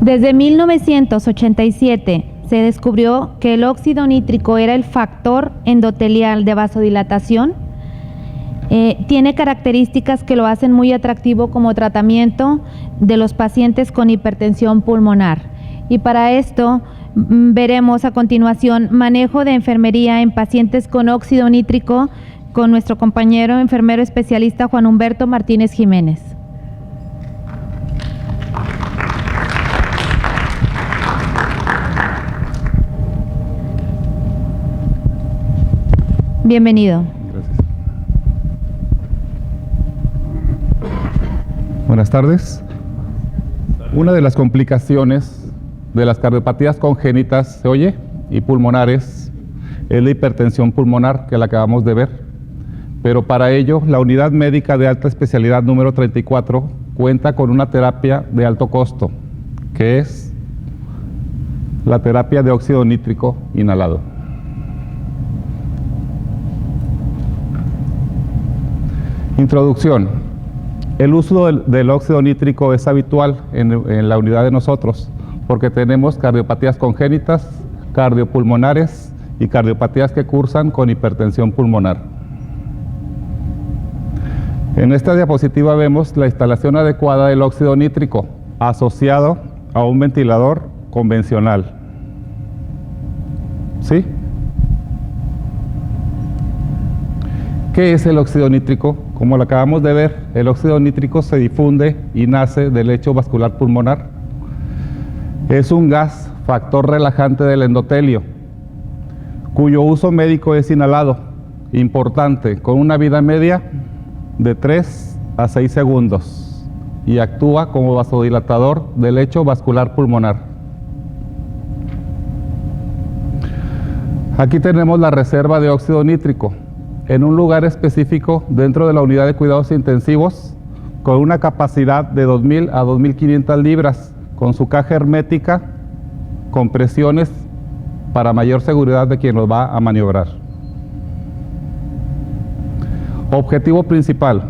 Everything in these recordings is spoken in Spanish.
Desde 1987 se descubrió que el óxido nítrico era el factor endotelial de vasodilatación. Tiene características que lo hacen muy atractivo como tratamiento de los pacientes con hipertensión pulmonar. Y para esto veremos a continuación manejo de enfermería en pacientes con óxido nítrico con nuestro compañero enfermero especialista Juan Humberto Martínez Jiménez. Bienvenido. Gracias. Buenas tardes. Una de las complicaciones de las cardiopatías congénitas, ¿se oye? Y pulmonares, es la hipertensión pulmonar que la acabamos de ver. Pero para ello, la unidad médica de alta especialidad número 34 cuenta con una terapia de alto costo, que es la terapia de óxido nítrico inhalado. Introducción. El uso del óxido nítrico es habitual en la unidad de nosotros porque tenemos cardiopatías congénitas, cardiopulmonares y cardiopatías que cursan con hipertensión pulmonar. En esta diapositiva vemos la instalación adecuada del óxido nítrico asociado a un ventilador convencional. ¿Sí? ¿Qué es el óxido nítrico? Como lo acabamos de ver, el óxido nítrico se difunde y nace del lecho vascular pulmonar. Es un gas factor relajante del endotelio, cuyo uso médico es inhalado, importante, con una vida media de 3 a 6 segundos y actúa como vasodilatador del lecho vascular pulmonar. Aquí tenemos la reserva de óxido nítrico en un lugar específico dentro de la unidad de cuidados intensivos con una capacidad de 2.000 a 2.500 libras con su caja hermética con presiones para mayor seguridad de quien los va a maniobrar. Objetivo principal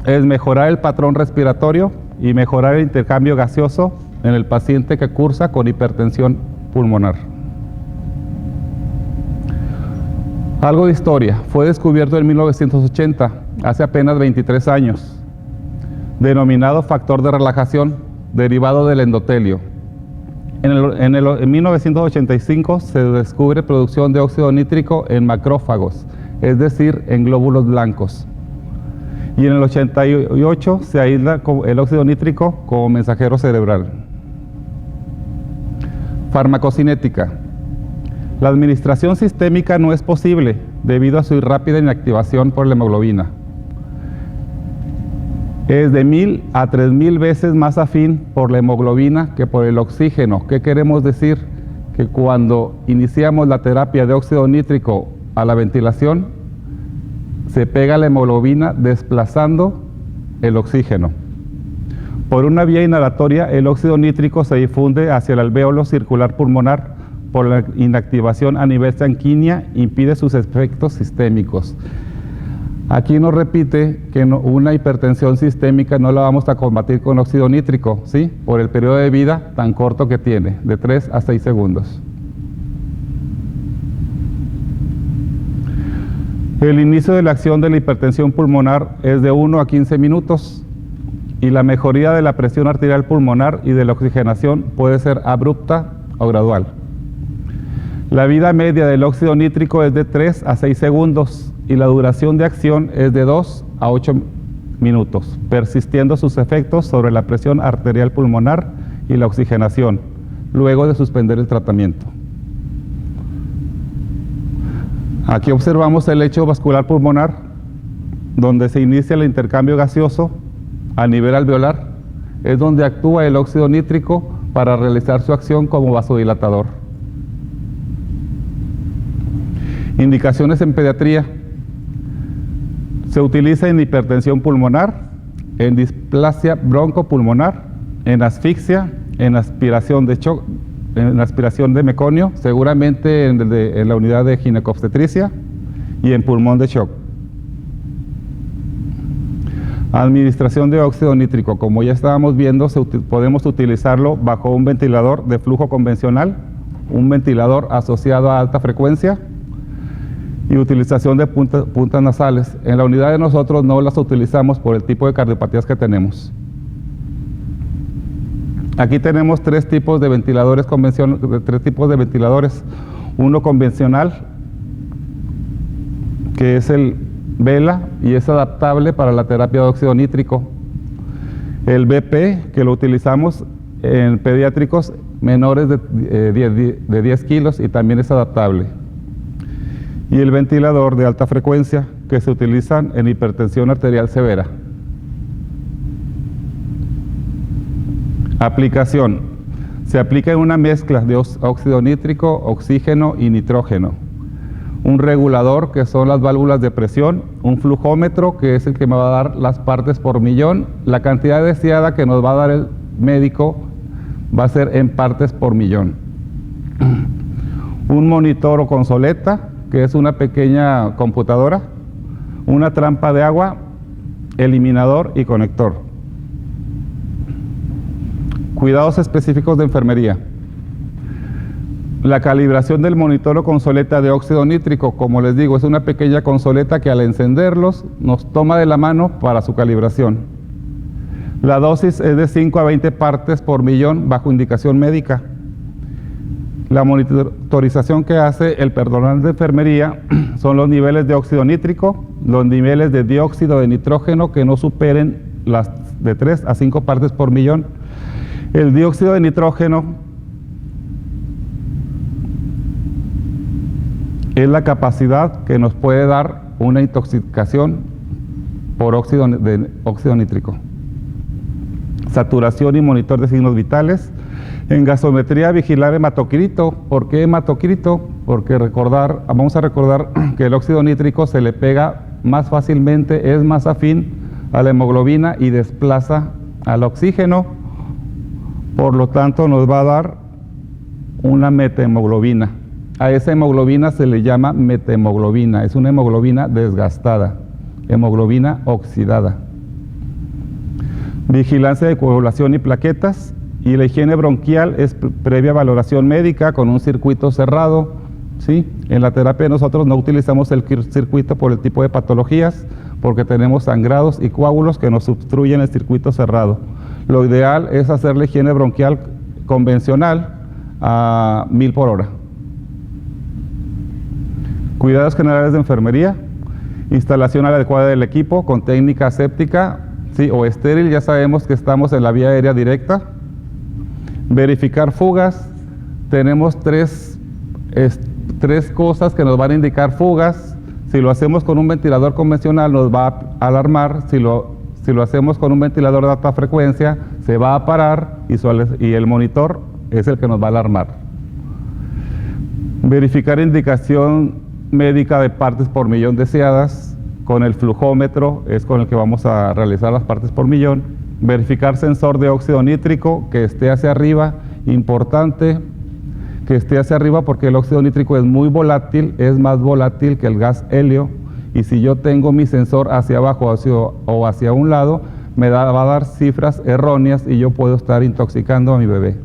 es mejorar el patrón respiratorio y mejorar el intercambio gaseoso en el paciente que cursa con hipertensión pulmonar. Algo de historia. Fue descubierto en 1980, hace apenas 23 años, denominado factor de relajación derivado del endotelio. En 1985 se descubre producción de óxido nítrico en macrófagos, es decir, en glóbulos blancos. Y en el 88 se aísla el óxido nítrico como mensajero cerebral. Farmacocinética. La administración sistémica no es posible debido a su rápida inactivación por la hemoglobina. Es de 1000 a 3000 veces más afín por la hemoglobina que por el oxígeno. ¿Qué queremos decir? Que cuando iniciamos la terapia de óxido nítrico a la ventilación, se pega la hemoglobina desplazando el oxígeno. Por una vía inhalatoria, el óxido nítrico se difunde hacia el alvéolo circular pulmonar. Por la inactivación a nivel sanguínea impide sus efectos sistémicos. Aquí nos repite que una hipertensión sistémica no la vamos a combatir con óxido nítrico, ¿sí? Por el periodo de vida tan corto que tiene, de 3 a 6 segundos. El inicio de la acción de la hipertensión pulmonar es de 1 a 15 minutos y la mejoría de la presión arterial pulmonar y de la oxigenación puede ser abrupta o gradual. La vida media del óxido nítrico es de 3 a 6 segundos y la duración de acción es de 2 a 8 minutos, persistiendo sus efectos sobre la presión arterial pulmonar y la oxigenación, luego de suspender el tratamiento. Aquí observamos el lecho vascular pulmonar, donde se inicia el intercambio gaseoso a nivel alveolar, es donde actúa el óxido nítrico para realizar su acción como vasodilatador. Indicaciones en pediatría. Se utiliza en hipertensión pulmonar, en displasia broncopulmonar, en asfixia, en aspiración de meconio, seguramente en la unidad de ginecobstetricia y en pulmón de shock. Administración de óxido nítrico, como ya estábamos viendo, podemos utilizarlo bajo un ventilador de flujo convencional, un ventilador asociado a alta frecuencia y utilización de puntas nasales. En la unidad de nosotros no las utilizamos por el tipo de cardiopatías que tenemos. Aquí tenemos tres tipos de ventiladores uno convencional, que es el Vela y es adaptable para la terapia de óxido nítrico. El BP, que lo utilizamos en pediátricos menores de 10 kilos y también es adaptable. Y el ventilador de alta frecuencia, que se utilizan en hipertensión arterial severa. Aplicación. Se aplica en una mezcla de óxido nítrico, oxígeno y nitrógeno. Un regulador, que son las válvulas de presión, un flujómetro, que es el que me va a dar las partes por millón. La cantidad deseada que nos va a dar el médico va a ser en partes por millón. Un monitor o consoleta, que es una pequeña computadora, una trampa de agua, eliminador y conector. Cuidados específicos de enfermería. La calibración del monitor o consoleta de óxido nítrico, como les digo, es una pequeña consoleta que al encenderlos nos toma de la mano para su calibración. La dosis es de 5 a 20 partes por millón bajo indicación médica. La monitorización que hace el personal de enfermería son los niveles de óxido nítrico, los niveles de dióxido de nitrógeno que no superen las de 3 a 5 partes por millón. El dióxido de nitrógeno es la capacidad que nos puede dar una intoxicación por óxido nítrico. Saturación y monitor de signos vitales. En gasometría, vigilar hematocrito. ¿Por qué hematocrito? Porque vamos a recordar que el óxido nítrico se le pega más fácilmente, es más afín a la hemoglobina y desplaza al oxígeno. Por lo tanto, nos va a dar una metahemoglobina. A esa hemoglobina se le llama metahemoglobina, es una hemoglobina desgastada, hemoglobina oxidada. Vigilancia de coagulación y plaquetas, y la higiene bronquial es previa valoración médica con un circuito cerrado. ¿Sí? En la terapia nosotros no utilizamos el circuito por el tipo de patologías, porque tenemos sangrados y coágulos que nos obstruyen el circuito cerrado. Lo ideal es hacer la higiene bronquial convencional a 1000 por hora. Cuidados generales de enfermería, instalación adecuada del equipo con técnica aséptica, ¿sí? O estéril, ya sabemos que estamos en la vía aérea directa. Verificar fugas, tenemos tres cosas que nos van a indicar fugas. Si lo hacemos con un ventilador convencional nos va a alarmar, si lo hacemos con un ventilador de alta frecuencia se va a parar y el monitor es el que nos va a alarmar. Verificar indicación médica de partes por millón deseadas, con el flujómetro es con el que vamos a realizar las partes por millón. Verificar sensor de óxido nítrico que esté hacia arriba, importante que esté hacia arriba porque el óxido nítrico es muy volátil, es más volátil que el gas helio, y si yo tengo mi sensor hacia abajo o hacia un lado, va a dar cifras erróneas y yo puedo estar intoxicando a mi bebé.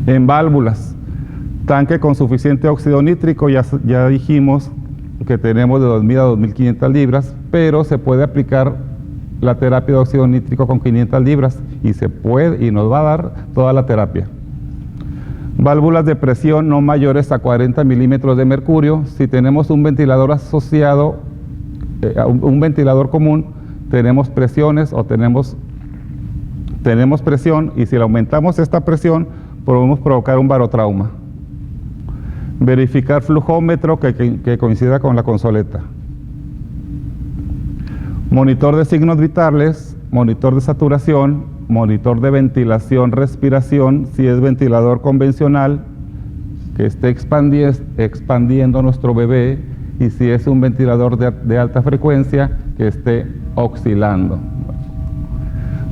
En válvulas, tanque con suficiente óxido nítrico, ya dijimos que tenemos de 2.000 a 2.500 libras, pero se puede aplicar la terapia de óxido nítrico con 500 libras y nos va a dar toda la terapia. Válvulas de presión no mayores a 40 milímetros de mercurio. Si tenemos un ventilador asociado, un ventilador común, tenemos presiones o tenemos presión, y si le aumentamos esta presión podemos provocar un barotrauma. Verificar flujómetro que coincida con la consoleta. Monitor de signos vitales, monitor de saturación, monitor de ventilación, respiración, si es ventilador convencional, que esté expandiendo nuestro bebé, y si es un ventilador de alta frecuencia, que esté oscilando.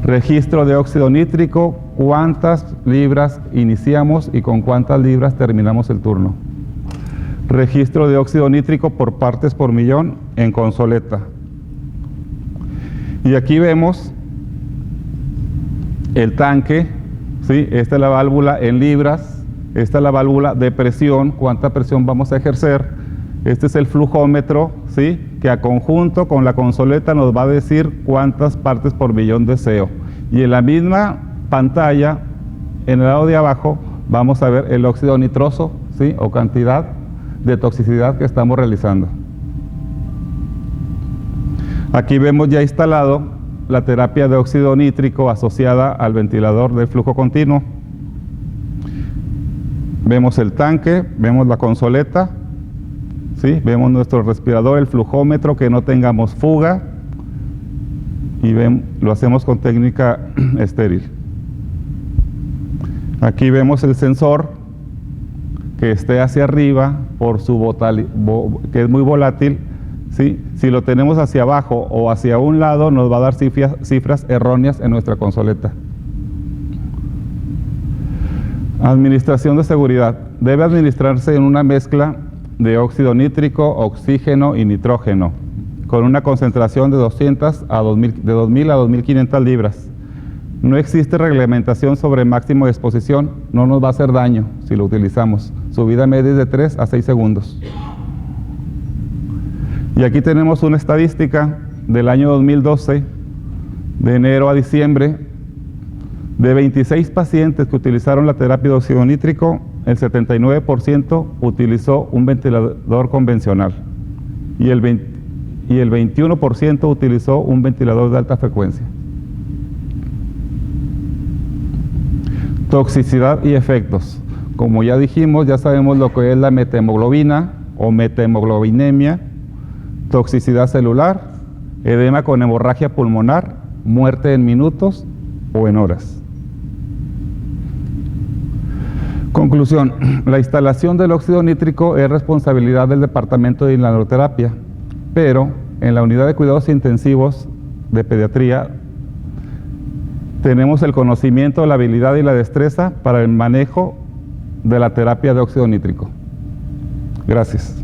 Registro de óxido nítrico, cuántas libras iniciamos y con cuántas libras terminamos el turno. Registro de óxido nítrico por partes por millón en consoleta. Y aquí vemos el tanque, ¿sí? Esta es la válvula en libras, esta es la válvula de presión, cuánta presión vamos a ejercer. Este es el flujómetro, ¿sí? Que a conjunto con la consoleta nos va a decir cuántas partes por millón de CO. Y en la misma pantalla, en el lado de abajo, vamos a ver el óxido nitroso, ¿sí? O cantidad de toxicidad que estamos realizando. Aquí vemos ya instalado la terapia de óxido nítrico asociada al ventilador de flujo continuo. Vemos el tanque, vemos la consoleta, ¿sí? Vemos nuestro respirador, el flujómetro, que no tengamos fuga, y lo hacemos con técnica estéril. Aquí vemos el sensor que esté hacia arriba por su que es muy volátil, ¿sí? Si lo tenemos hacia abajo o hacia un lado, nos va a dar cifras erróneas en nuestra consoleta. Administración de seguridad. Debe administrarse en una mezcla de óxido nítrico, oxígeno y nitrógeno, con una concentración de 200 a 2000 a 2500 libras. No existe reglamentación sobre máximo de exposición, no nos va a hacer daño si lo utilizamos. Su vida media es de 3 a 6 segundos. Y aquí tenemos una estadística del año 2012, de enero a diciembre, de 26 pacientes que utilizaron la terapia de óxido nítrico, el 79% utilizó un ventilador convencional y el 21% utilizó un ventilador de alta frecuencia. Toxicidad y efectos. Como ya dijimos, ya sabemos lo que es la metahemoglobina o metahemoglobinemia, toxicidad celular, edema con hemorragia pulmonar, muerte en minutos o en horas. Conclusión, la instalación del óxido nítrico es responsabilidad del Departamento de Inhaloterapia, pero en la unidad de cuidados intensivos de pediatría tenemos el conocimiento, la habilidad y la destreza para el manejo de la terapia de óxido nítrico. Gracias.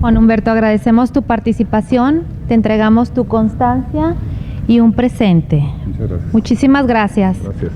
Juan Humberto, agradecemos tu participación, te entregamos tu constancia y un presente. Muchas gracias. Muchísimas gracias. Gracias.